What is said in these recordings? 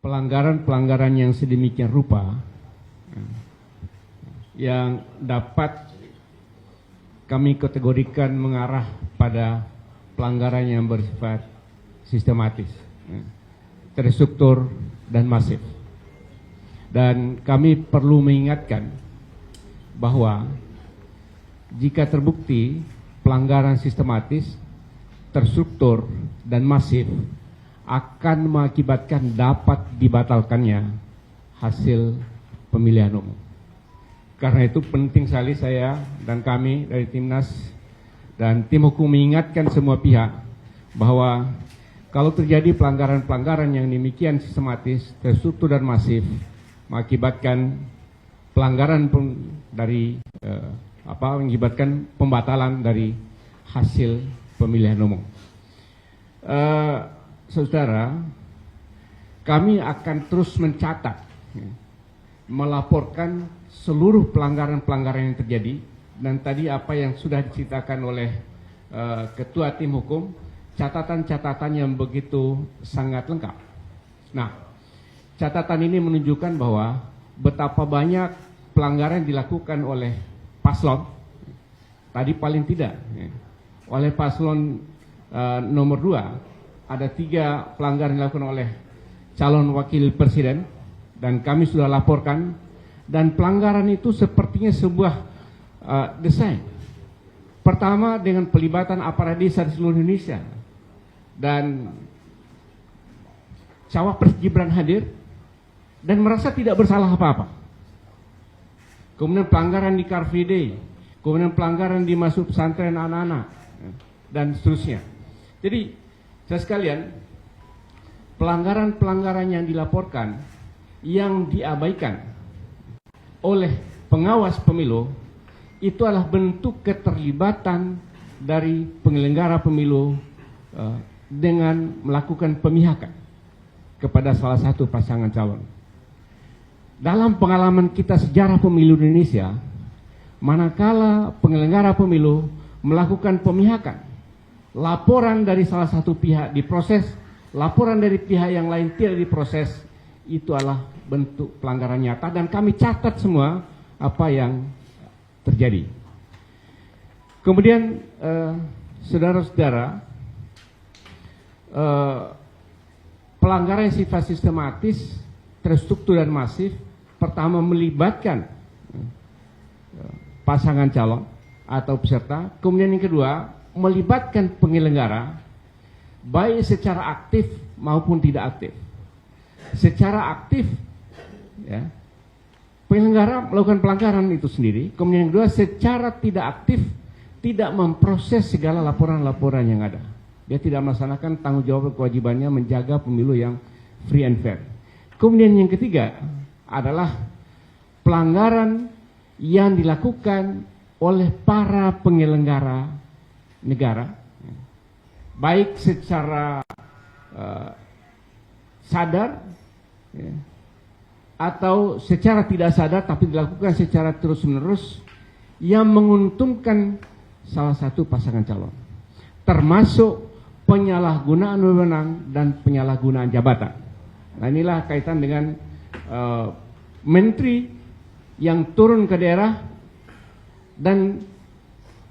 pelanggaran-pelanggaran yang sedemikian rupa yang dapat kami kategorikan mengarah pada pelanggaran yang bersifat sistematis, terstruktur, dan masif. Dan kami perlu mengingatkan bahwa jika terbukti pelanggaran sistematis, terstruktur, dan masif akan mengakibatkan dapat dibatalkannya hasil pemilihan umum. Karena itu penting sekali saya dan kami dari Timnas dan tim hukum mengingatkan semua pihak bahwa kalau terjadi pelanggaran-pelanggaran yang demikian sistematis, terstruktur, dan masif mengakibatkan pelanggaran dari mengakibatkan pembatalan dari hasil pemilihan umum. Saudara, kami akan terus mencatat, melaporkan seluruh pelanggaran-pelanggaran yang terjadi, dan tadi apa yang sudah diceritakan oleh Ketua Tim Hukum, catatan-catatan yang begitu sangat lengkap. Nah, catatan ini menunjukkan bahwa betapa banyak pelanggaran dilakukan oleh paslon, tadi paling tidak, oleh paslon nomor 2, ada 3 pelanggaran dilakukan oleh calon wakil presiden, dan kami sudah laporkan. Dan pelanggaran itu sepertinya sebuah desain. Pertama dengan pelibatan aparat desa di seluruh Indonesia. Dan Cawapres Gibran hadir dan merasa tidak bersalah apa-apa. Kemudian pelanggaran di Car Free Day, kemudian pelanggaran di masuk pesantren anak-anak, dan seterusnya. Jadi, saya sekalian, pelanggaran-pelanggaran yang dilaporkan, yang diabaikan oleh pengawas pemilu, itu adalah bentuk keterlibatan dari penyelenggara pemilu dengan melakukan pemihakan kepada salah satu pasangan calon. Dalam pengalaman kita sejarah pemilu di Indonesia, manakala penyelenggara pemilu melakukan pemihakan, laporan dari salah satu pihak diproses, laporan dari pihak yang lain tidak diproses, itu adalah bentuk pelanggaran nyata, dan kami catat semua apa yang terjadi. Kemudian saudara-saudara, pelanggaran yang sifat sistematis, terstruktur, dan masif, pertama melibatkan pasangan calon atau peserta, kemudian yang kedua melibatkan penyelenggara baik secara aktif maupun tidak aktif. Secara aktif, ya, penyelenggara melakukan pelanggaran itu sendiri. Kemudian yang kedua, secara tidak aktif, tidak memproses segala laporan-laporan yang ada. Dia tidak melaksanakan tanggung jawab kewajibannya menjaga pemilu yang free and fair. Kemudian yang ketiga adalah pelanggaran yang dilakukan oleh para penyelenggara negara, baik secara sadar, ya, atau secara tidak sadar tapi dilakukan secara terus-menerus yang menguntungkan salah satu pasangan calon, termasuk penyalahgunaan wewenang dan penyalahgunaan jabatan. Nah, inilah kaitan dengan menteri yang turun ke daerah dan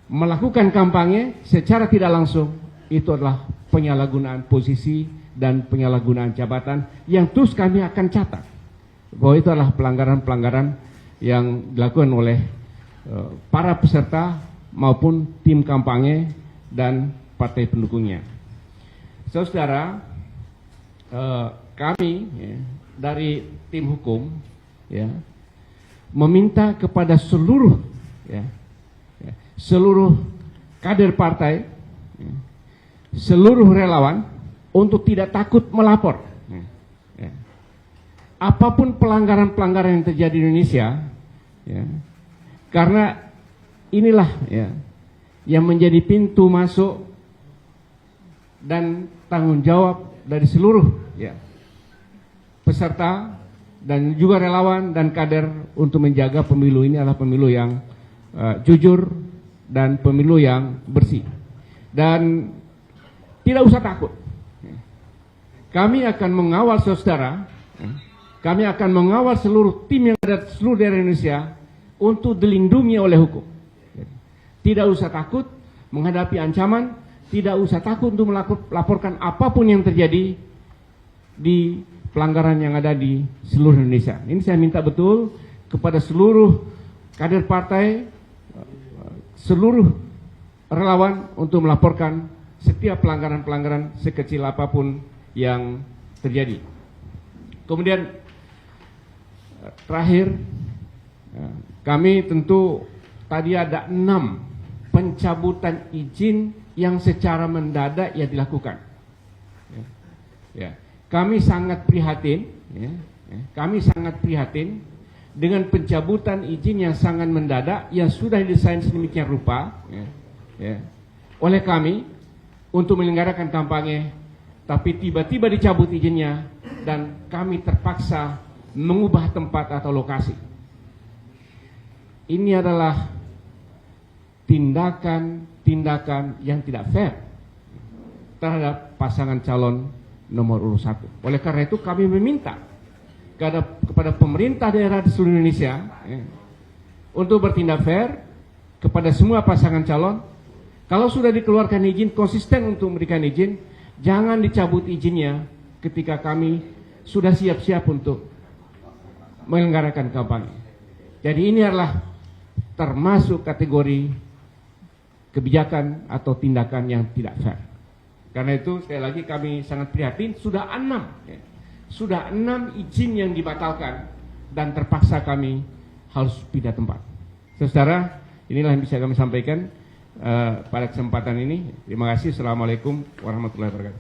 melakukan kampanye secara tidak langsung, itu adalah penyalahgunaan posisi dan penyalahgunaan jabatan yang terus kami akan catat bahwa itu adalah pelanggaran-pelanggaran yang dilakukan oleh para peserta maupun tim kampanye dan partai pendukungnya. Saudara, kami dari tim hukum meminta kepada seluruh seluruh kader partai, seluruh relawan untuk tidak takut melapor. Apapun pelanggaran-pelanggaran yang terjadi di Indonesia, karena inilah yang menjadi pintu masuk dan tanggung jawab dari seluruh peserta dan juga relawan dan kader untuk menjaga pemilu ini adalah pemilu yang jujur dan pemilu yang bersih. Dan tidak usah takut. Kami akan mengawal saudara Kami akan mengawal seluruh tim yang ada di seluruh daerah Indonesia untuk dilindungi oleh hukum. Tidak usah takut menghadapi ancaman, tidak usah takut untuk melaporkan apapun yang terjadi di pelanggaran yang ada di seluruh Indonesia. Ini saya minta betul kepada seluruh kader partai, seluruh relawan untuk melaporkan setiap pelanggaran-pelanggaran sekecil apapun yang terjadi. Kemudian terakhir, kami tentu tadi ada 6 pencabutan izin yang secara mendadak ya dilakukan. Kami sangat prihatin, kami sangat prihatin dengan pencabutan izin yang sangat mendadak yang sudah didesain sedemikian rupa oleh kami untuk menyelenggarakan kampanye, tapi tiba-tiba dicabut izinnya dan kami terpaksa mengubah tempat atau lokasi. Ini adalah tindakan yang tidak fair terhadap pasangan calon nomor urut 1. Oleh karena itu kami meminta kepada pemerintah daerah di seluruh Indonesia untuk bertindak fair kepada semua pasangan calon. Kalau sudah dikeluarkan izin, konsisten untuk memberikan izin, jangan dicabut izinnya ketika kami sudah siap-siap untuk menyelenggarakan kampanye. Jadi ini adalah termasuk kategori kebijakan atau tindakan yang tidak fair. Karena itu sekali lagi kami sangat prihatin, sudah 6 izin yang dibatalkan dan terpaksa kami harus pindah tempat. Saudara, inilah yang bisa kami sampaikan pada kesempatan ini. Terima kasih. Assalamualaikum warahmatullahi wabarakatuh.